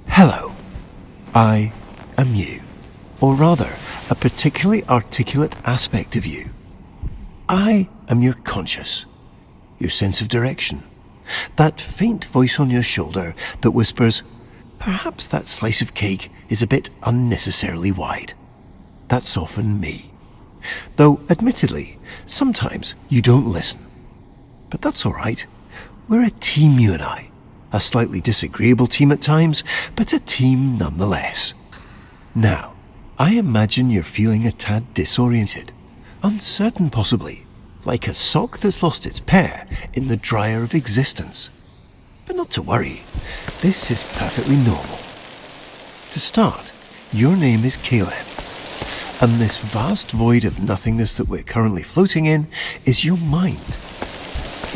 Hello. I am you. Or rather, a particularly articulate aspect of you. I am your conscious, your sense of direction. That faint voice on your shoulder that whispers, perhaps that slice of cake is a bit unnecessarily wide. That's often me. Though, admittedly, sometimes you don't listen. But that's all right. We're a team, you and I. A slightly disagreeable team at times, but a team nonetheless. Now, I imagine you're feeling a tad disoriented, uncertain possibly, like a sock that's lost its pair in the dryer of existence. But not to worry, this is perfectly normal. To start, your name is Caleb, and this vast void of nothingness that we're currently floating in is your mind.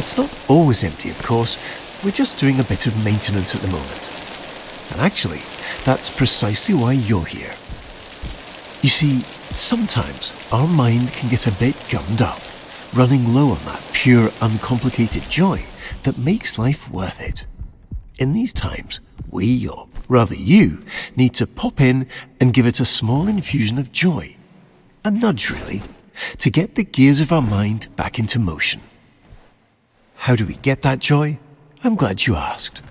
It's not always empty, of course. We're just doing a bit of maintenance at the moment. And actually, that's precisely why you're here. You see, sometimes our mind can get a bit gummed up, running low on that pure, uncomplicated joy that makes life worth it. In these times, we, or rather you, need to pop in and give it a small infusion of joy. A nudge, really, to get the gears of our mind back into motion. How do we get that joy? I'm glad you asked.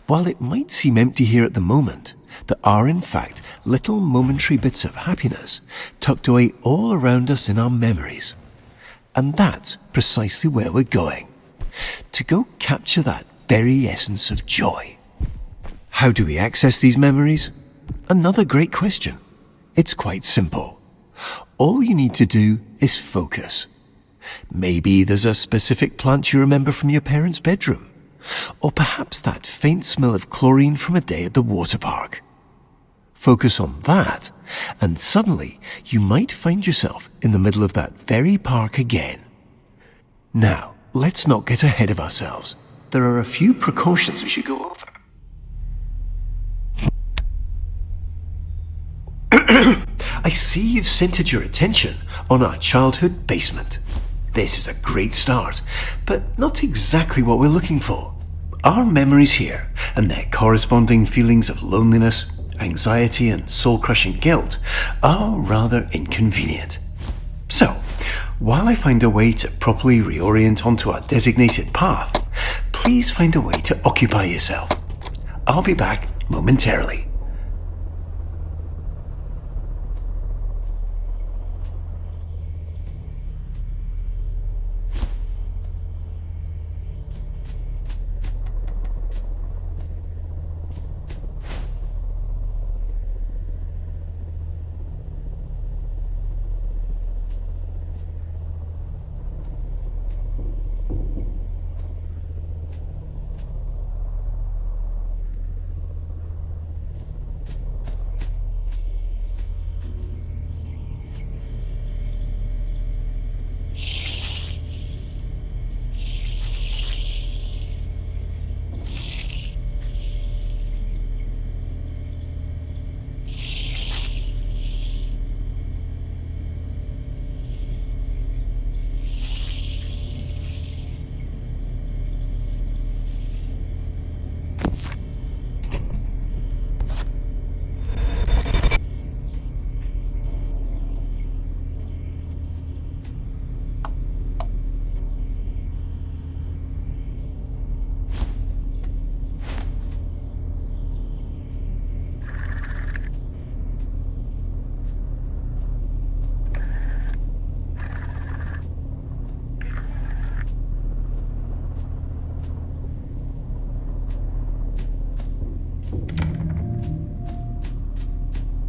While it might seem empty here at the moment, there are in fact little momentary bits of happiness tucked away all around us in our memories. And that's precisely where we're going. To go capture that very essence of joy. How do we access these memories? Another great question. It's quite simple. All you need to do is focus. Maybe there's a specific plant you remember from your parents' bedroom. Or perhaps that faint smell of chlorine from a day at the water park. Focus on that, and suddenly you might find yourself in the middle of that very park again. Now, let's not get ahead of ourselves. There are a few precautions we should go over. I see you've centered your attention on our childhood basement. This is a great start, but not exactly what we're looking for. Our memories here, and their corresponding feelings of loneliness, anxiety, and soul-crushing guilt, are rather inconvenient. So, while I find a way to properly reorient onto our designated path, please find a way to occupy yourself. I'll be back momentarily.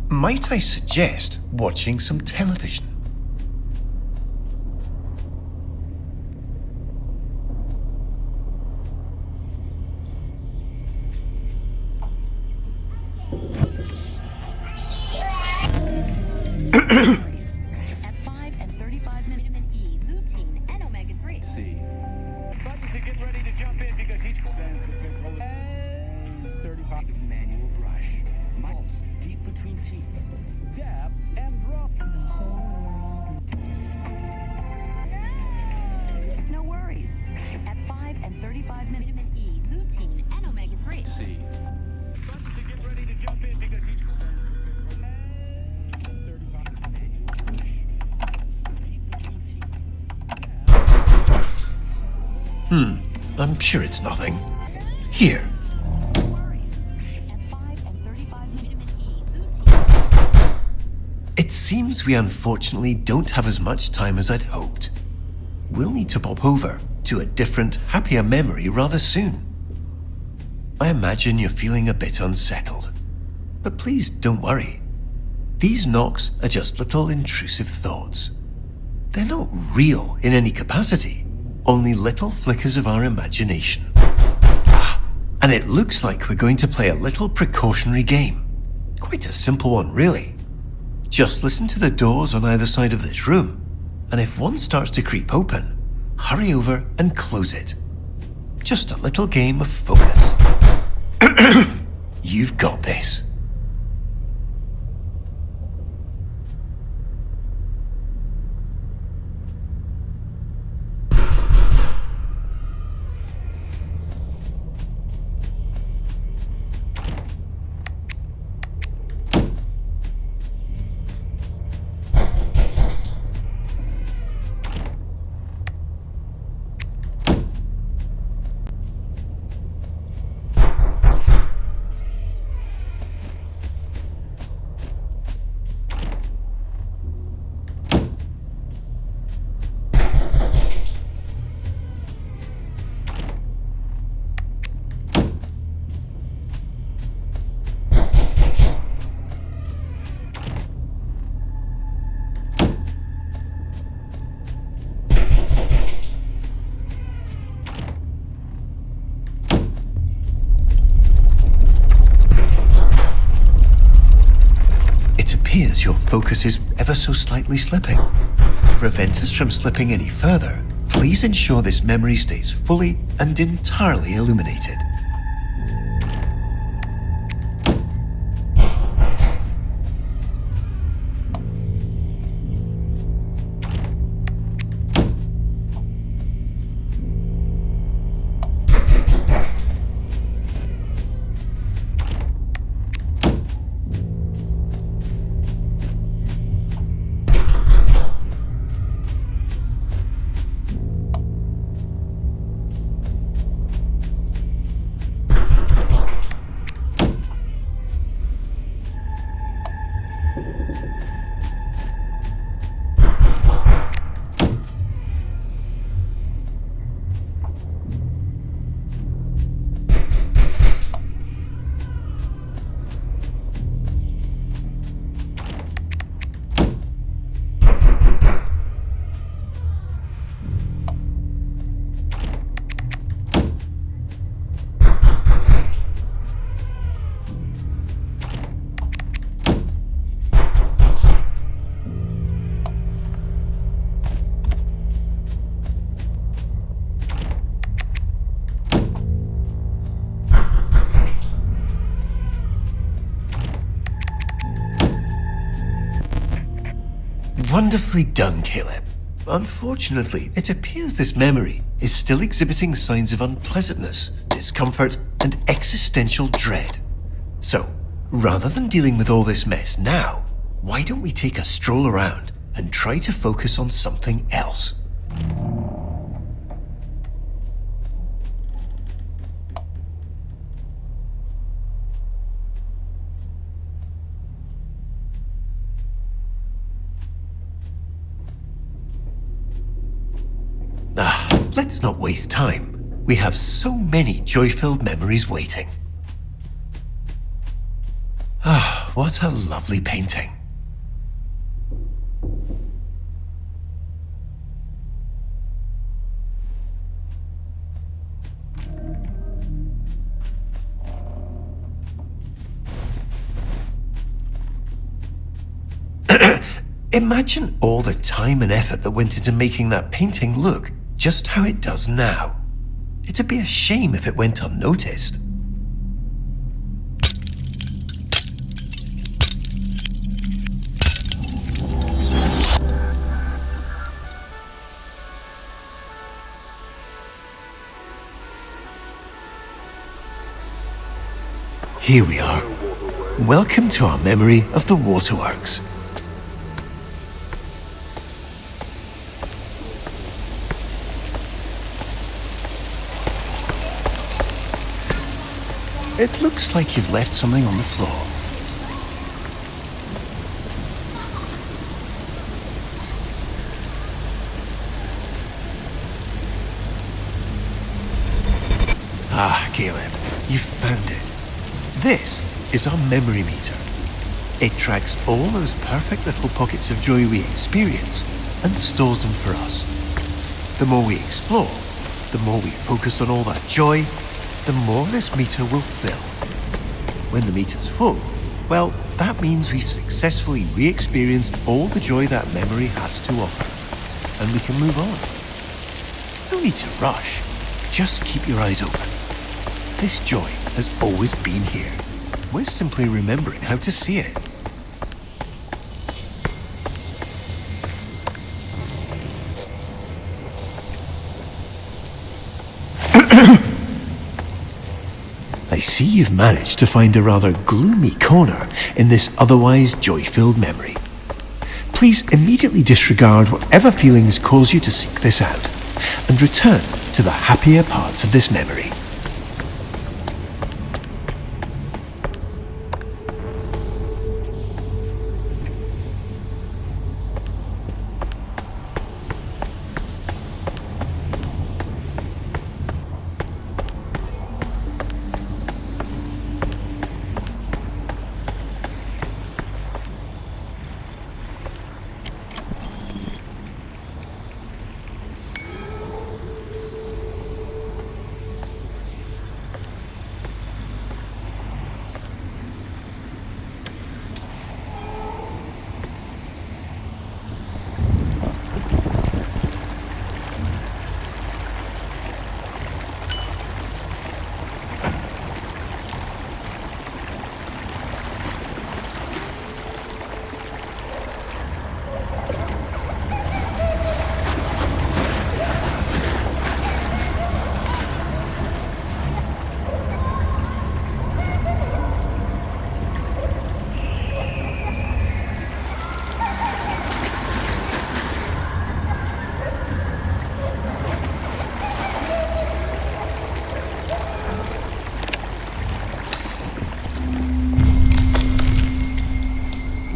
Might I suggest watching some television? At 5 and 35 vitamin E, lutein, and omega-3. C. Buttons and get ready to jump in because each stands the big roll. Is 35 manual brush. Miles deep between teeth. Dab and drop. No worries. At 5 and 35 minutes. lutein, and omega-3. See. Buttons to get ready to jump in because each sensitive is 35 manual brush. Deep between teeth. I'm sure it's nothing. Here. No worries. At 5 and 35 vitamin E, lutein. It seems we unfortunately don't have as much time as I'd hoped. We'll need to pop over to a different, happier memory rather soon. I imagine you're feeling a bit unsettled. But please don't worry. These knocks are just little intrusive thoughts. They're not real in any capacity, only little flickers of our imagination. And it looks like we're going to play a little precautionary game. Quite a simple one, really. Just listen to the doors on either side of this room, and if one starts to creep open, hurry over and close it. Just a little game of focus. You've got this. It appears your focus is ever so slightly slipping. To prevent us from slipping any further, please ensure this memory stays fully and entirely illuminated. Wonderfully done, Caleb. Unfortunately, it appears this memory is still exhibiting signs of unpleasantness, discomfort, and existential dread. So, rather than dealing with all this mess now, why don't we take a stroll around and try to focus on something else? Let's not waste time. We have so many joy-filled memories waiting. What a lovely painting. Imagine all the time and effort that went into making that painting look just how it does now. It'd be a shame if it went unnoticed. Here we are. Welcome to our memory of the waterworks. It looks like you've left something on the floor. Ah, Caleb, you found it. This is our memory meter. It tracks all those perfect little pockets of joy we experience and stores them for us. The more we explore, the more we focus on all that joy, the more this meter will fill. When the meter's full, well, that means we've successfully re-experienced all the joy that memory has to offer, and we can move on. No need to rush. Just keep your eyes open. This joy has always been here. We're simply remembering how to see it. I see you've managed to find a rather gloomy corner in this otherwise joy-filled memory. Please immediately disregard whatever feelings cause you to seek this out, and return to the happier parts of this memory.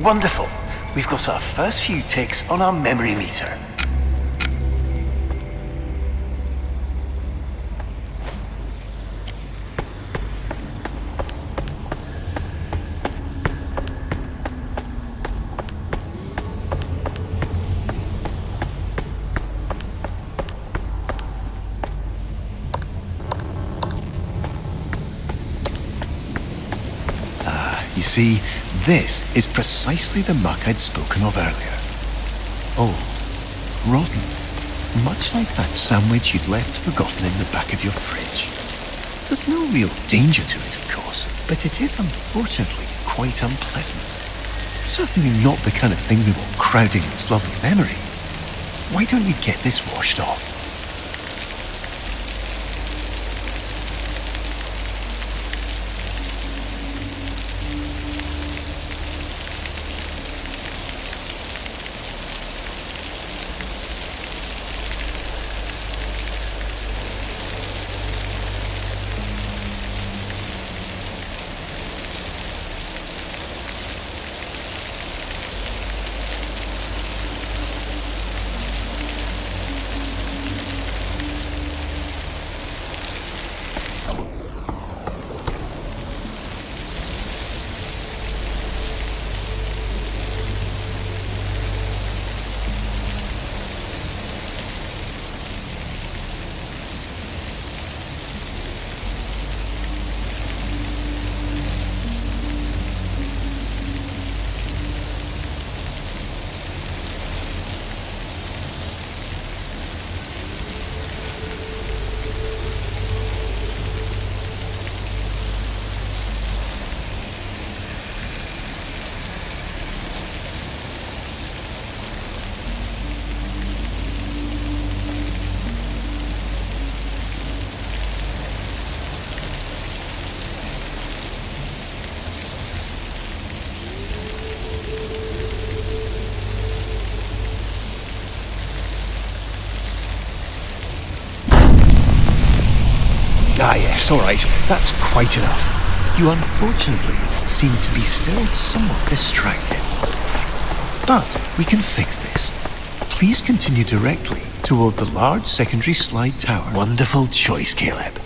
Wonderful. We've got our first few ticks on our memory meter. You see, this is precisely the muck I'd spoken of earlier. Old, rotten, much like that sandwich you'd left forgotten in the back of your fridge. There's no real danger to it, of course, but it is unfortunately quite unpleasant. Certainly not the kind of thing we want crowding this lovely memory. Why don't you get this washed off? Ah yes, alright, that's quite enough. You unfortunately seem to be still somewhat distracted. But we can fix this. Please continue directly toward the large secondary slide tower. Wonderful choice, Caleb.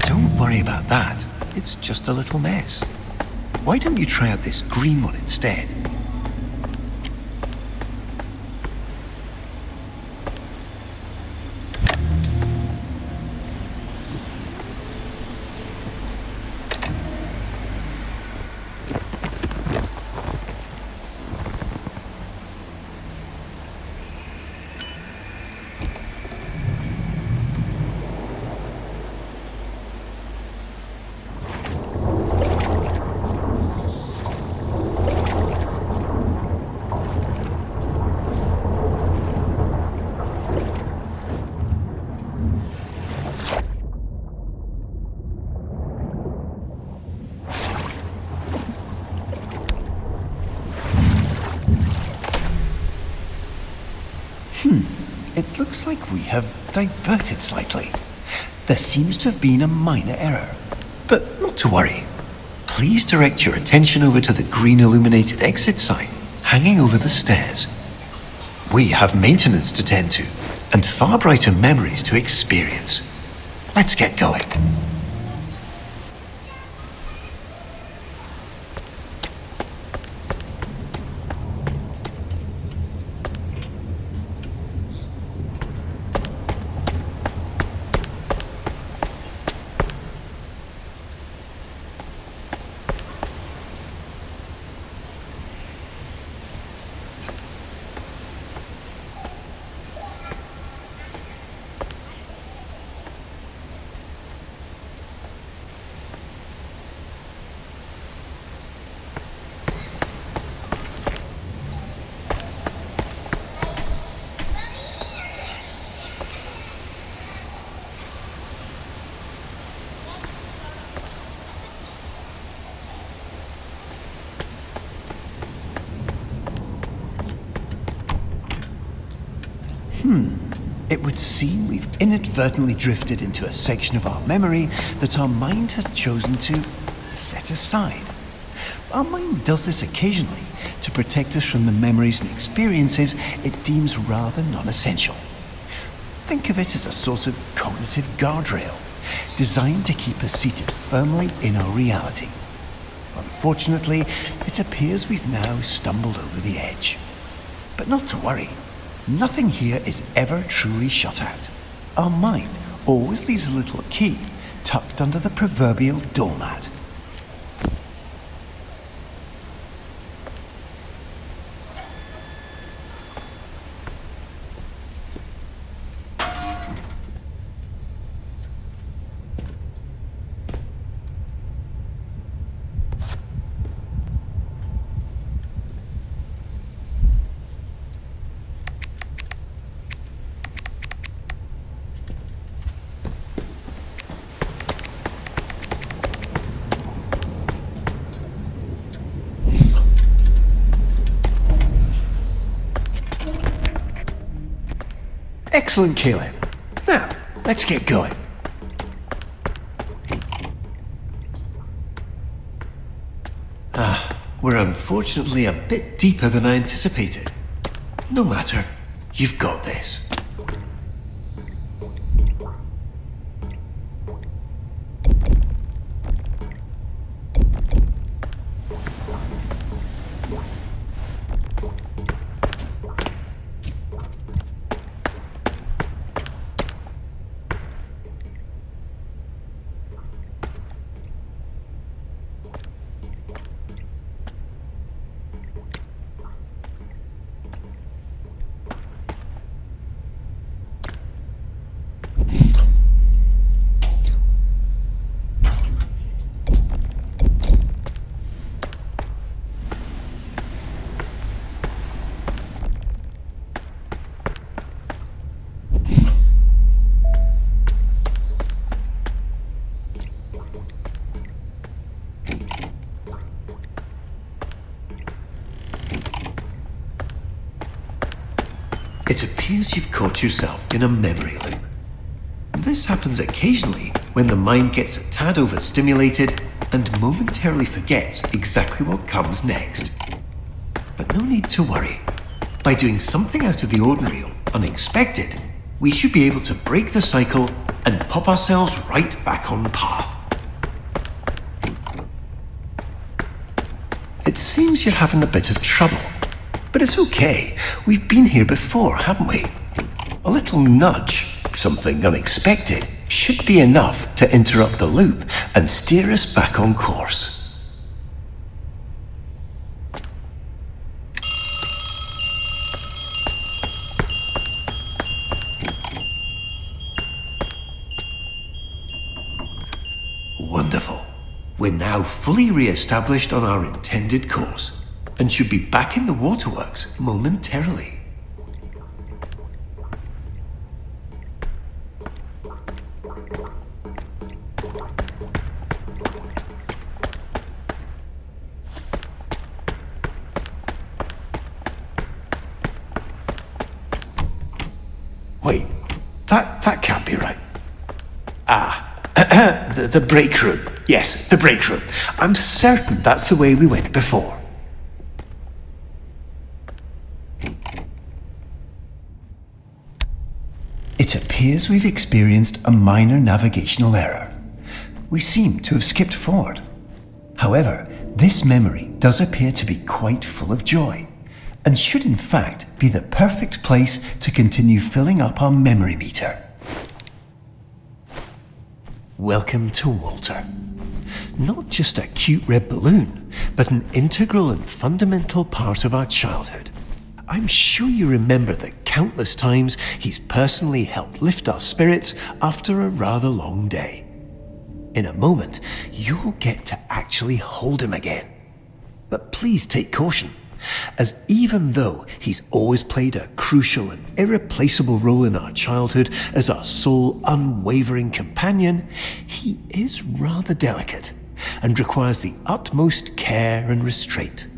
Don't worry about that. It's just a little mess. Why don't you try out this green one instead? It looks like we have diverted slightly. There seems to have been a minor error, but not to worry. Please direct your attention over to the green illuminated exit sign hanging over the stairs. We have maintenance to tend to and far brighter memories to experience. Let's get going. It would seem we've inadvertently drifted into a section of our memory that our mind has chosen to set aside. Our mind does this occasionally to protect us from the memories and experiences it deems rather non-essential. Think of it as a sort of cognitive guardrail, designed to keep us seated firmly in our reality. Unfortunately, it appears we've now stumbled over the edge. But not to worry. Nothing here is ever truly shut out. Our mind always leaves a little key tucked under the proverbial doormat. Excellent, Caleb. Now, let's get going. We're unfortunately a bit deeper than I anticipated. No matter, you've got this. It appears you've caught yourself in a memory loop. This happens occasionally when the mind gets a tad overstimulated and momentarily forgets exactly what comes next. But no need to worry. By doing something out of the ordinary or unexpected, we should be able to break the cycle and pop ourselves right back on path. It seems you're having a bit of trouble, but it's okay. We've been here before, haven't we? A little nudge, something unexpected, should be enough to interrupt the loop and steer us back on course. Wonderful. We're now fully re-established on our intended course and should be back in the waterworks momentarily. Wait, that can't be right. The break room. Yes, the break room. I'm certain that's the way we went before. It appears we've experienced a minor navigational error. We seem to have skipped forward. However, this memory does appear to be quite full of joy, and should in fact be the perfect place to continue filling up our memory meter. Welcome to Walter. Not just a cute red balloon, but an integral and fundamental part of our childhood. I'm sure you remember the countless times he's personally helped lift our spirits after a rather long day. In a moment, you'll get to actually hold him again. But please take caution, as even though he's always played a crucial and irreplaceable role in our childhood as our sole unwavering companion, he is rather delicate and requires the utmost care and restraint.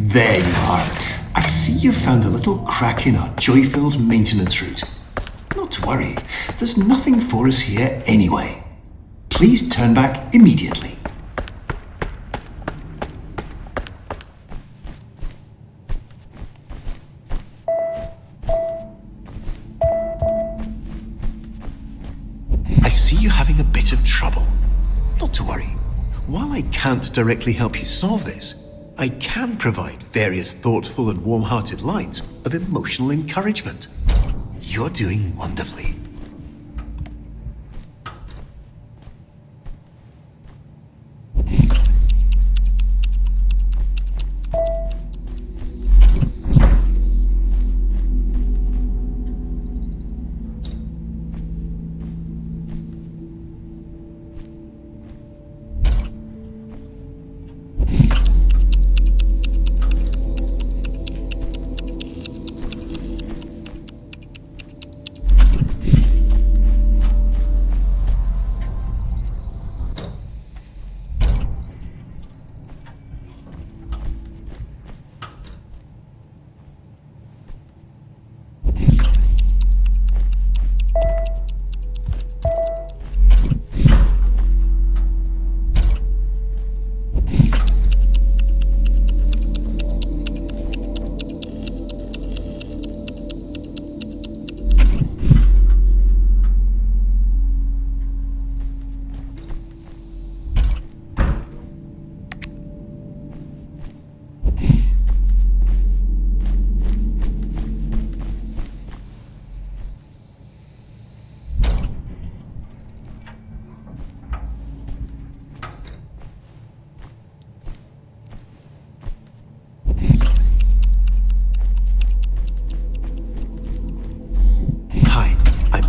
There you are. I see you've found a little crack in our joy-filled maintenance route. Not to worry, there's nothing for us here anyway. Please turn back immediately. see you having a bit of trouble. Not to worry. While I can't directly help you solve this, I can provide various thoughtful and warm-hearted lines of emotional encouragement. You're doing wonderfully.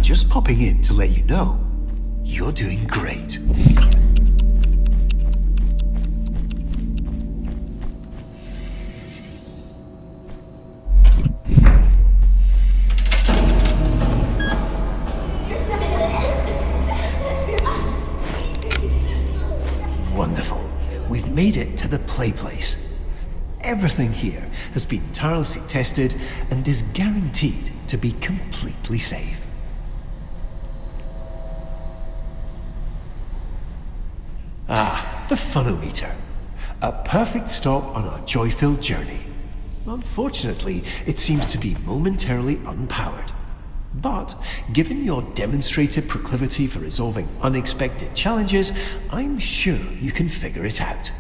Just popping in to let you know, you're doing great. Wonderful. We've made it to the play place. Everything here has been tirelessly tested and is guaranteed to be completely safe. Ah, the funometer. A perfect stop on our joy-filled journey. Unfortunately, it seems to be momentarily unpowered. But, given your demonstrated proclivity for resolving unexpected challenges, I'm sure you can figure it out.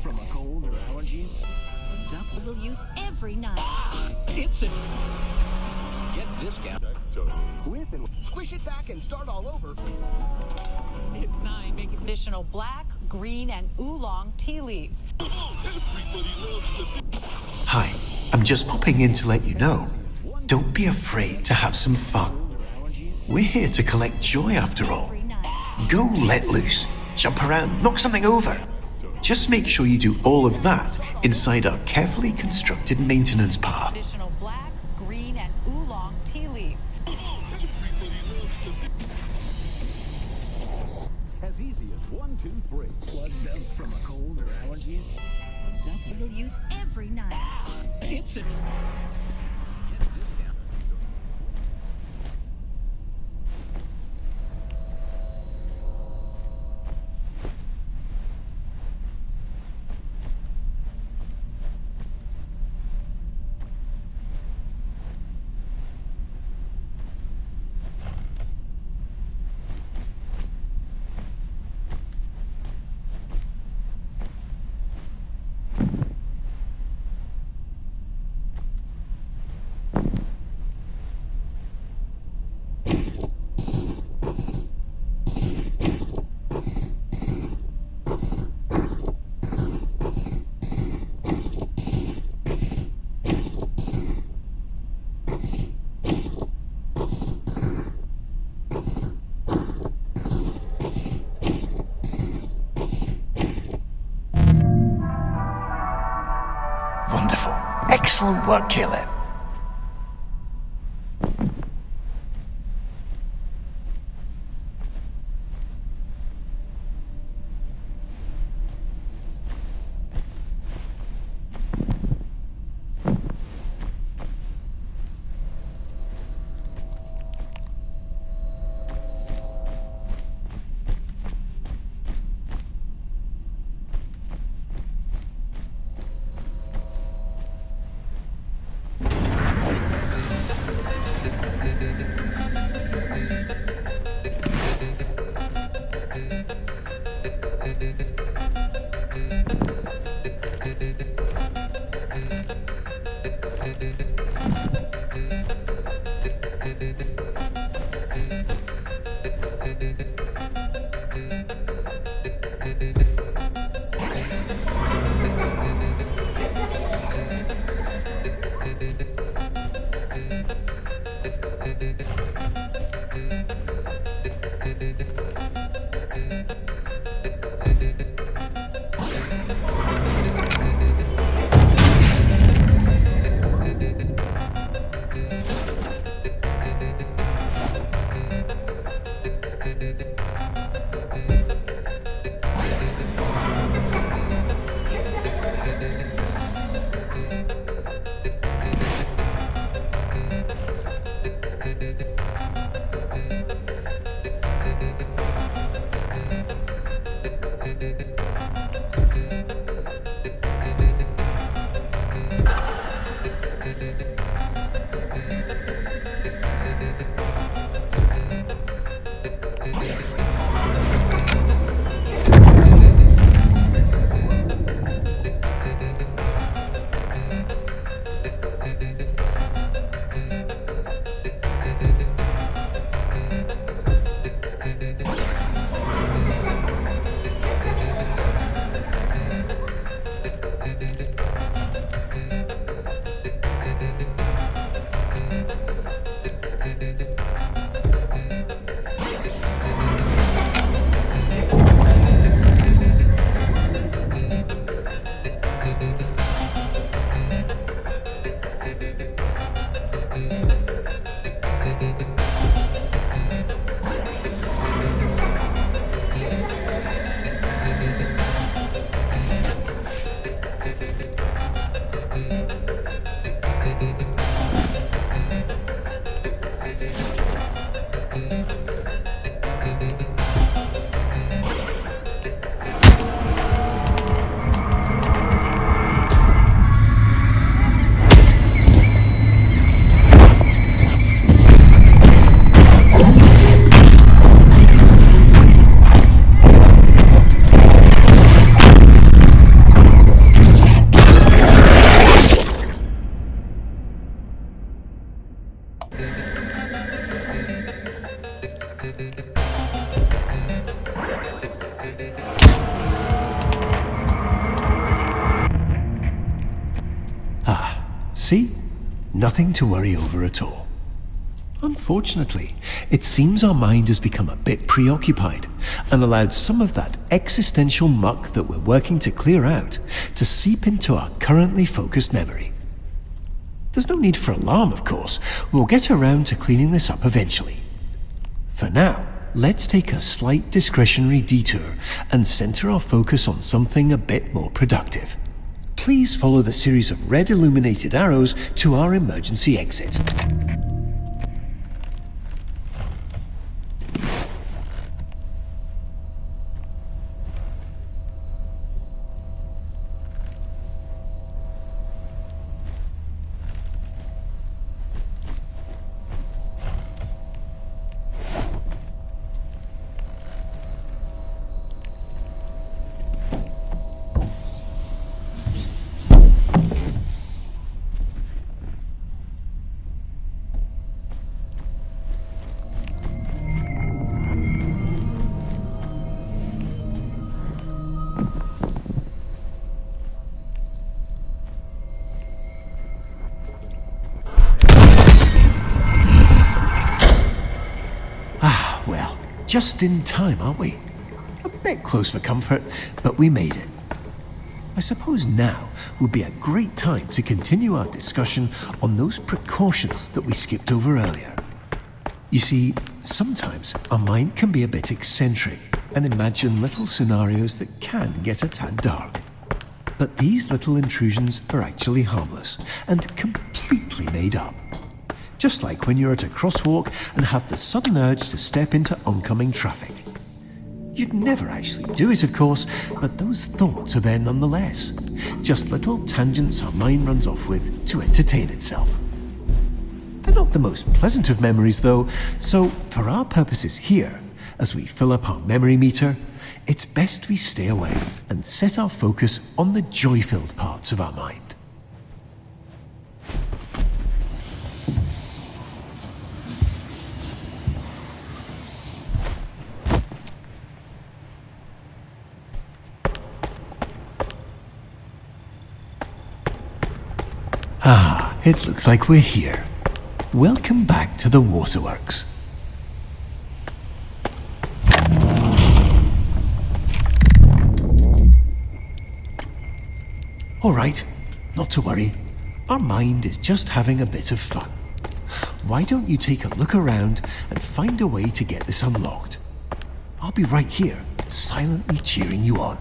from a cold or allergies? We'll use every night. It's a... Get discount. With and squish it back and start all over. It's 9. Make additional black, green, and oolong tea leaves. Hi, I'm just popping in to let you know. Don't be afraid to have some fun. We're here to collect joy after all. Every night. Go let loose, jump around, knock something over. Just make sure you do all of that inside our carefully constructed maintenance path. Additional black, green, and oolong tea leaves. As easy as 1, 2, 3. Blood dump from a cold or allergies? We'll use every night. It's a... Wonderful. Excellent work, Caleb. See? Nothing to worry over at all. Unfortunately, it seems our mind has become a bit preoccupied and allowed some of that existential muck that we're working to clear out to seep into our currently focused memory. There's no need for alarm, of course. We'll get around to cleaning this up eventually. For now, let's take a slight discretionary detour and center our focus on something a bit more productive. Please follow the series of red illuminated arrows to our emergency exit. Just in time, aren't we? A bit close for comfort, but we made it. I suppose now would be a great time to continue our discussion on those precautions that we skipped over earlier. You see, sometimes our mind can be a bit eccentric and imagine little scenarios that can get a tad dark. But these little intrusions are actually harmless and completely made up. Just like when you're at a crosswalk and have the sudden urge to step into oncoming traffic. You'd never actually do it, of course, but those thoughts are there nonetheless. Just little tangents our mind runs off with to entertain itself. They're not the most pleasant of memories, though, so for our purposes here, as we fill up our memory meter, it's best we stay away and set our focus on the joy-filled parts of our mind. Ah, it looks like we're here. Welcome back to the waterworks. All right, not to worry. Our mind is just having a bit of fun. Why don't you take a look around and find a way to get this unlocked? I'll be right here, silently cheering you on.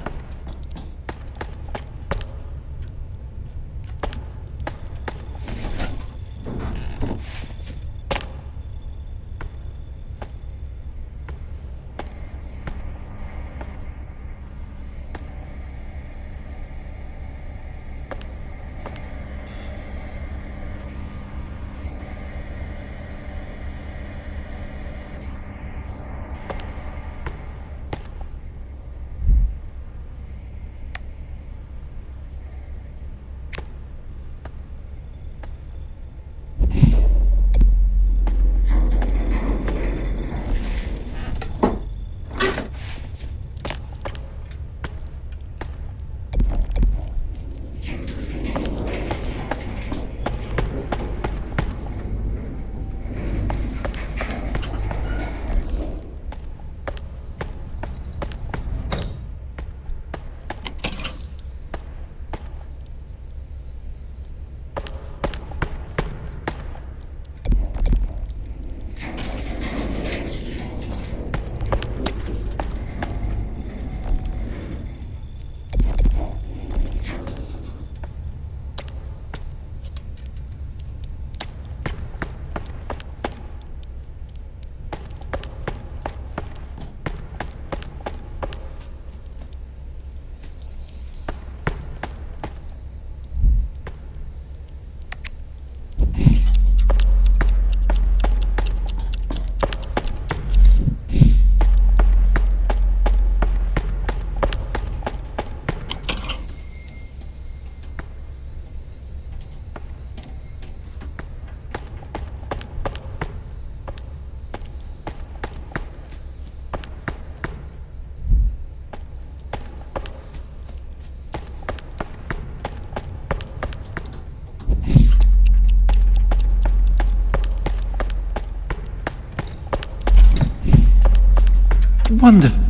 Wonderful.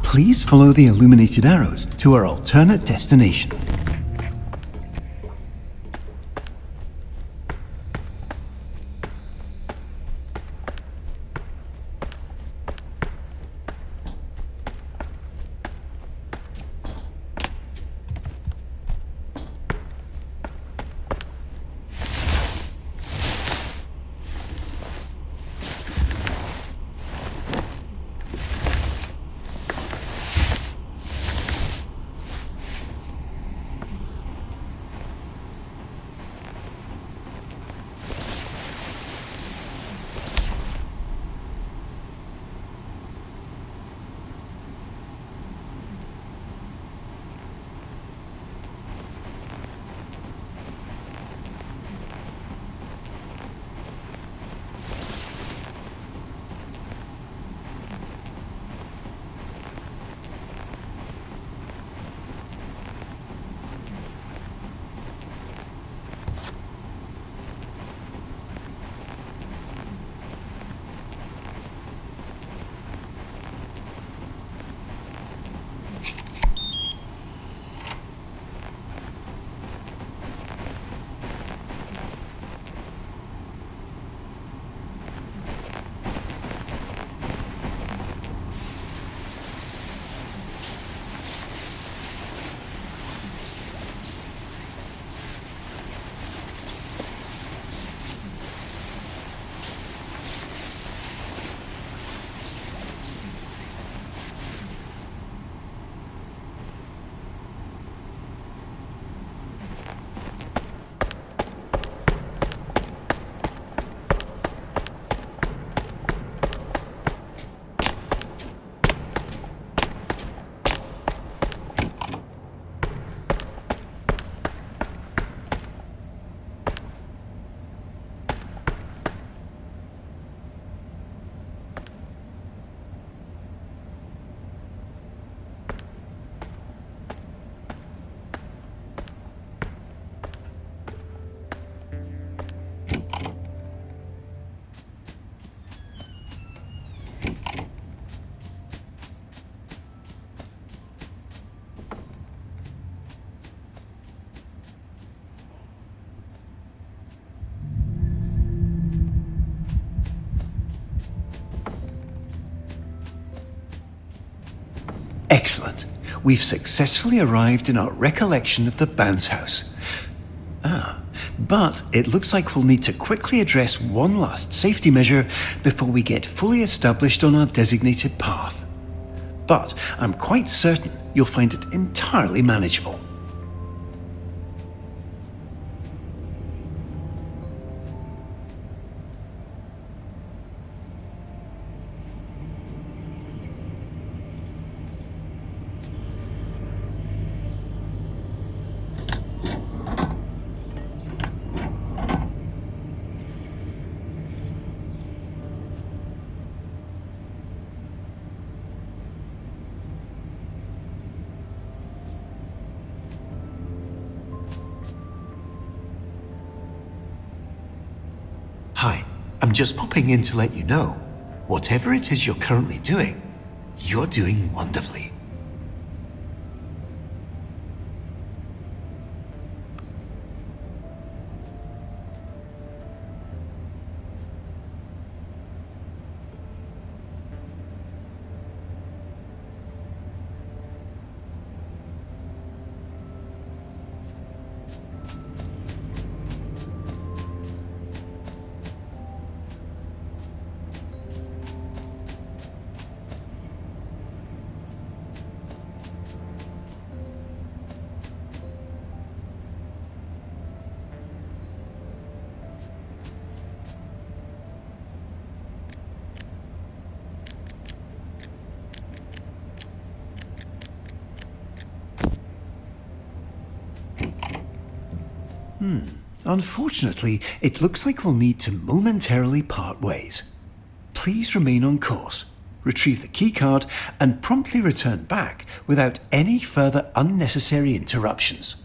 Please follow the illuminated arrows to our alternate destination. Excellent. We've successfully arrived in our recollection of the bounce house. But it looks like we'll need to quickly address one last safety measure before we get fully established on our designated path. But I'm quite certain you'll find it entirely manageable. Hi, I'm just popping in to let you know, whatever it is you're currently doing, you're doing wonderfully. Unfortunately, it looks like we'll need to momentarily part ways. Please remain on course, retrieve the keycard, and promptly return back without any further unnecessary interruptions.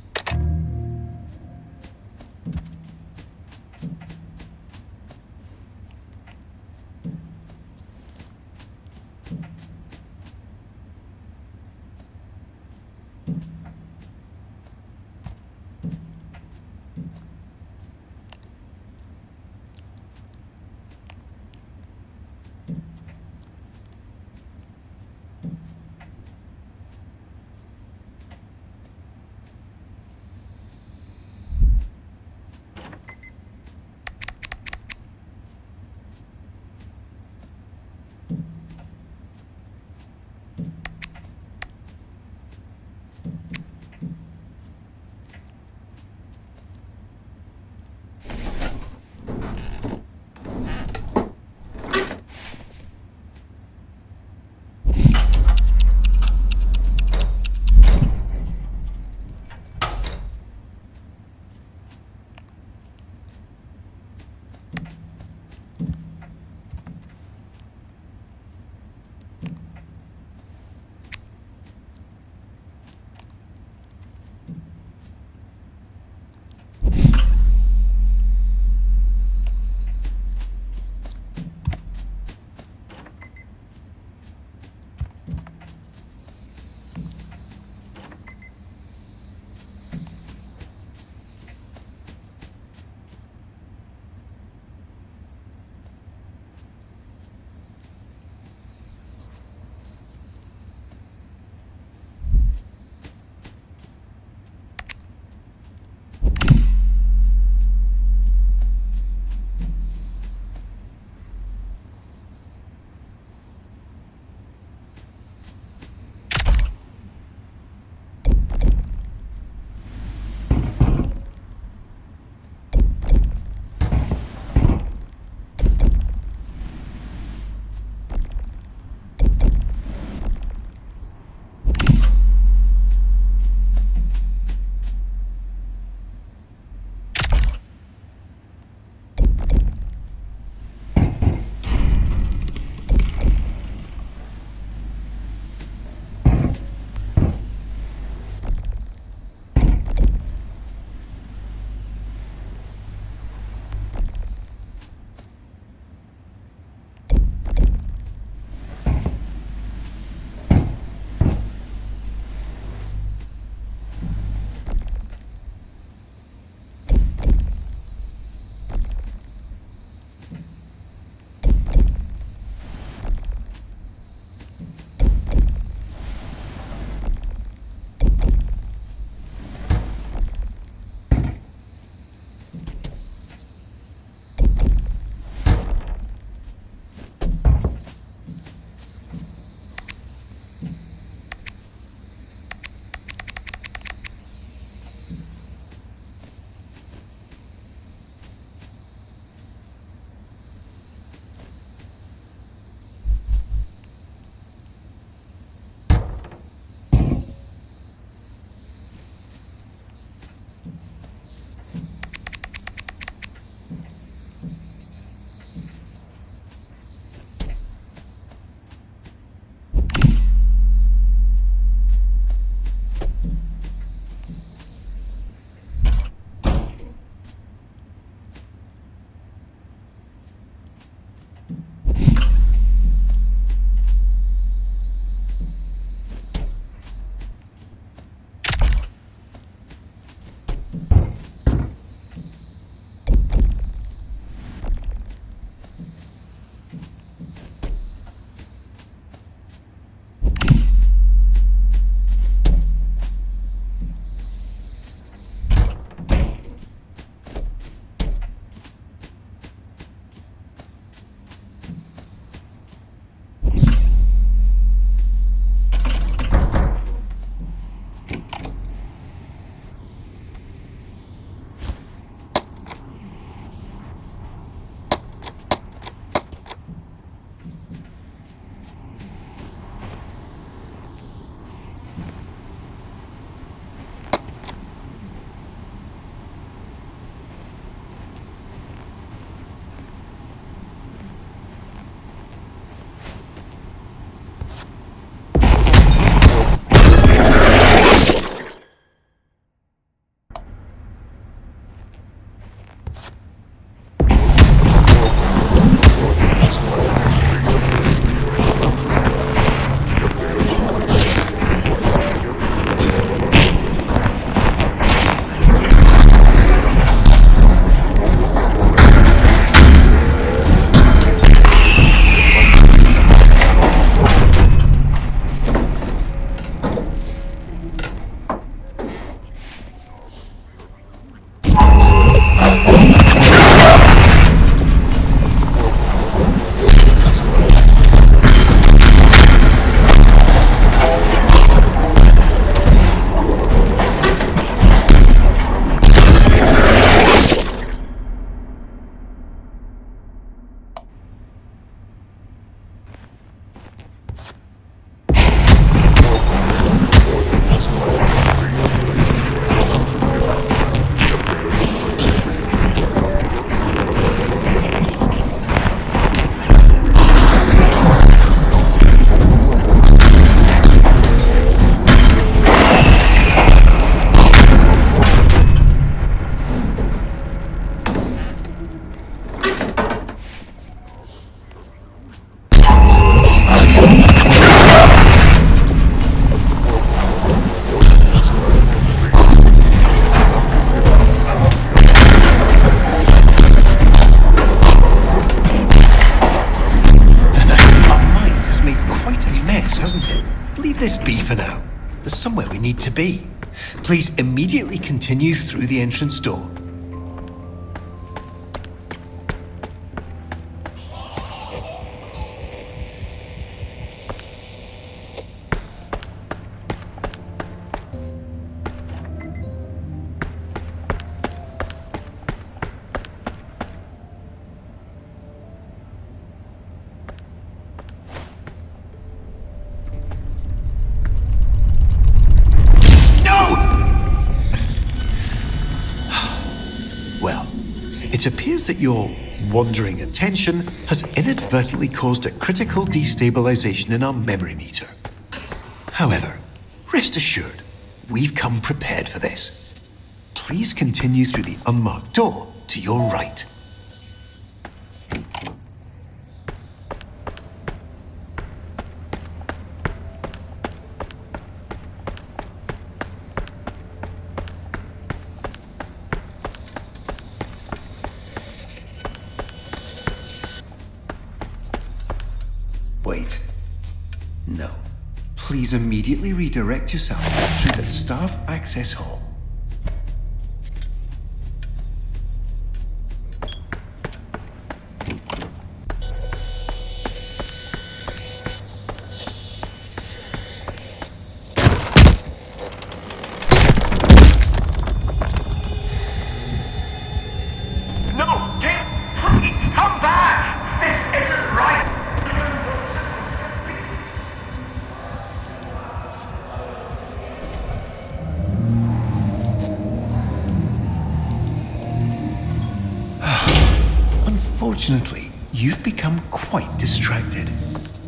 Need to be. Please immediately continue through the entrance door. It appears that your wandering attention has inadvertently caused a critical destabilization in our memory meter. However, rest assured, we've come prepared for this. Please continue through the unmarked door to your right. Wait. No. Please immediately redirect yourself through the staff access hall. Unfortunately, you've become quite distracted.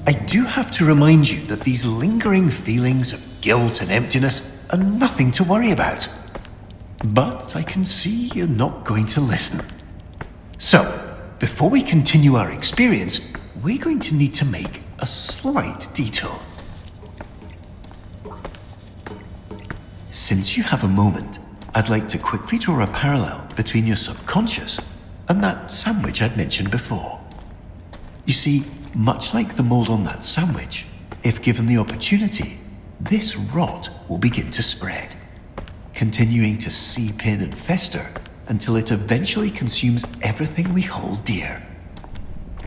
I do have to remind you that these lingering feelings of guilt and emptiness are nothing to worry about. But I can see you're not going to listen. So, before we continue our experience, we're going to need to make a slight detour. Since you have a moment, I'd like to quickly draw a parallel between your subconscious and that sandwich I'd mentioned before. You see, much like the mold on that sandwich, if given the opportunity, this rot will begin to spread, continuing to seep in and fester until it eventually consumes everything we hold dear.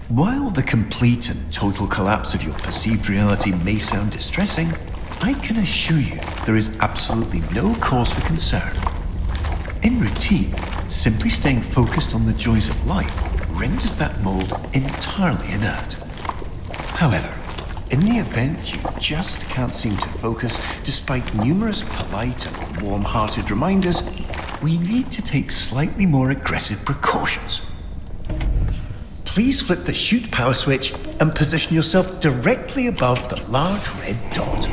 While the complete and total collapse of your perceived reality may sound distressing, I can assure you there is absolutely no cause for concern. In routine, simply staying focused on the joys of life renders that mold entirely inert. However, in the event you just can't seem to focus despite numerous polite and warm-hearted reminders, we need to take slightly more aggressive precautions. Please flip the shoot power switch and position yourself directly above the large red dot.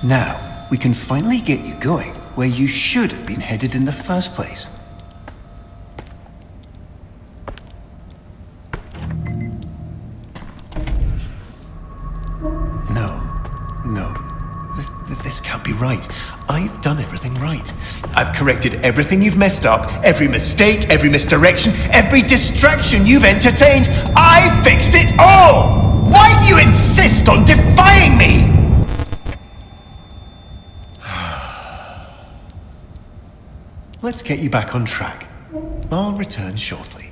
Now, we can finally get you going where you should have been headed in the first place. everything right. I've corrected everything you've messed up, every mistake, every misdirection, every distraction you've entertained. I fixed it all! Why do you insist on defying me? Let's get you back on track. I'll return shortly.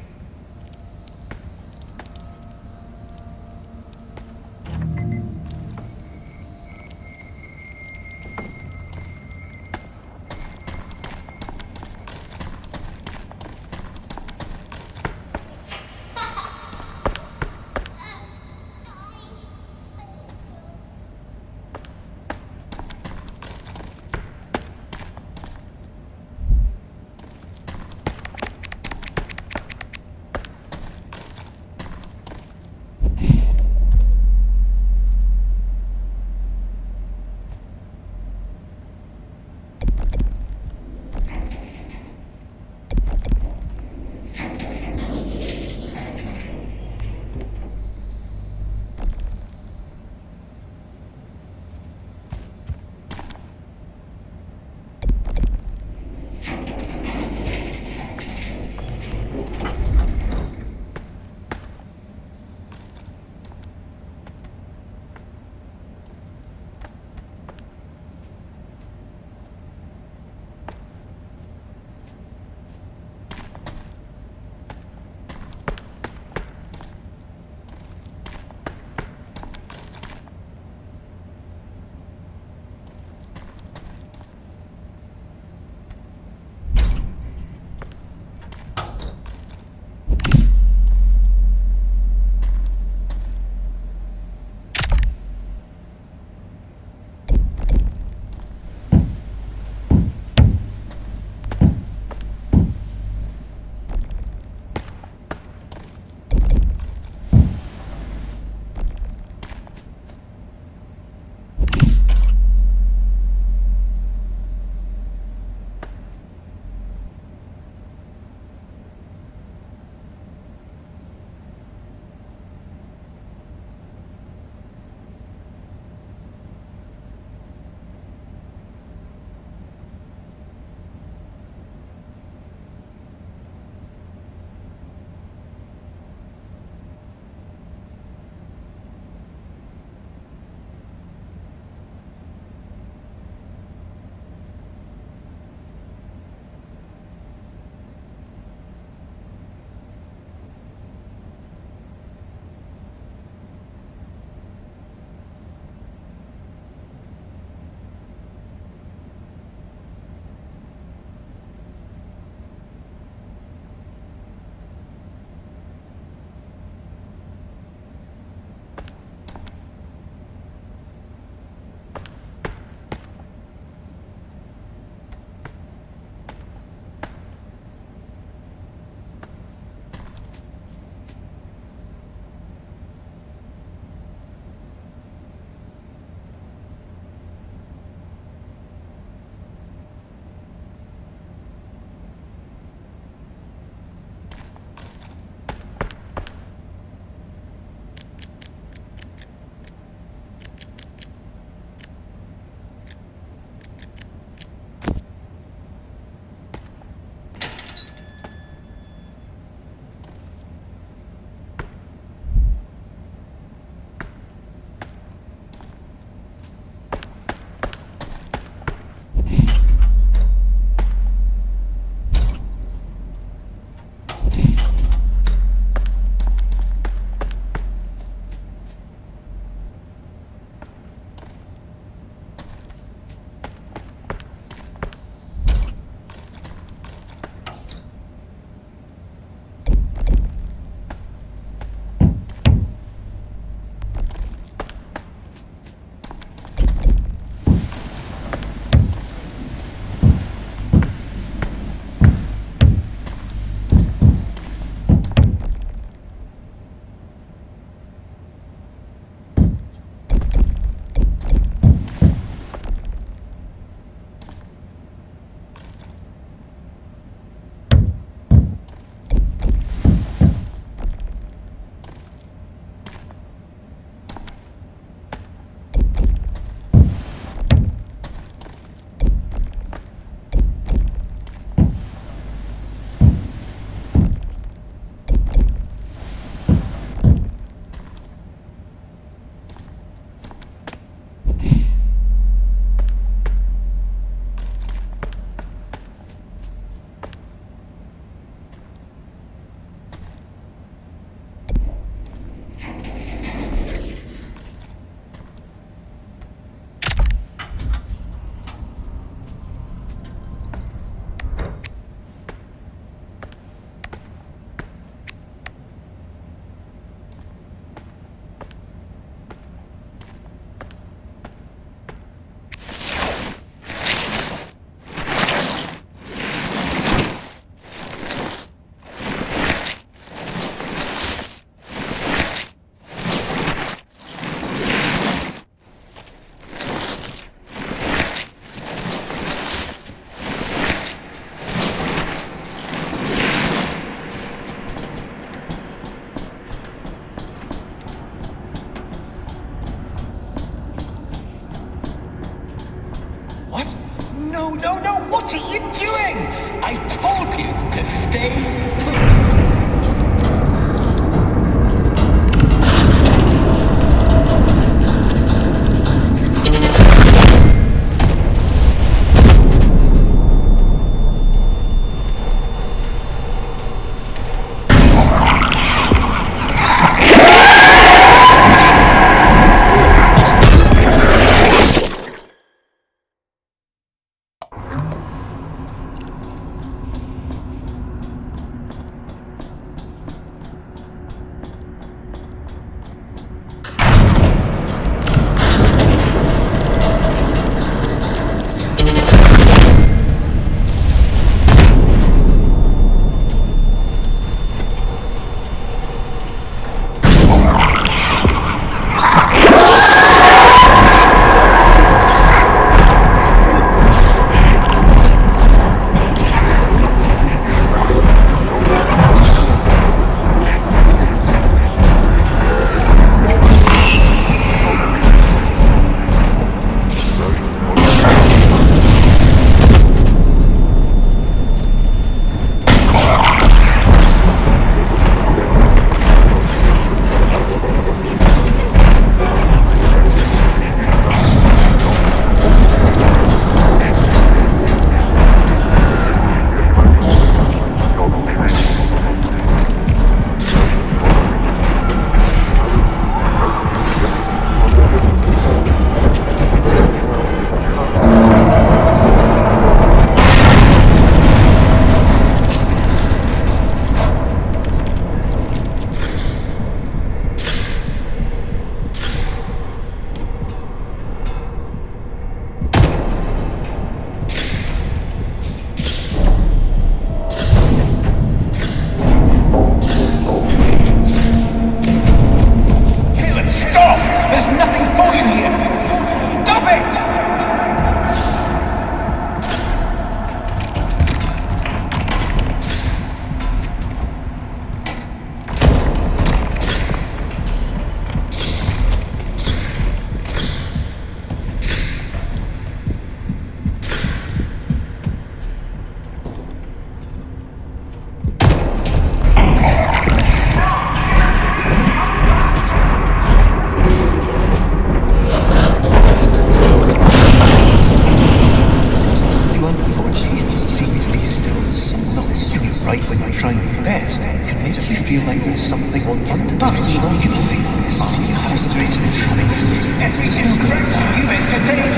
light when you're trying your best can make you feel like there's something on under. But you can fix this. See how straight it's coming to you. Every correction you've entertained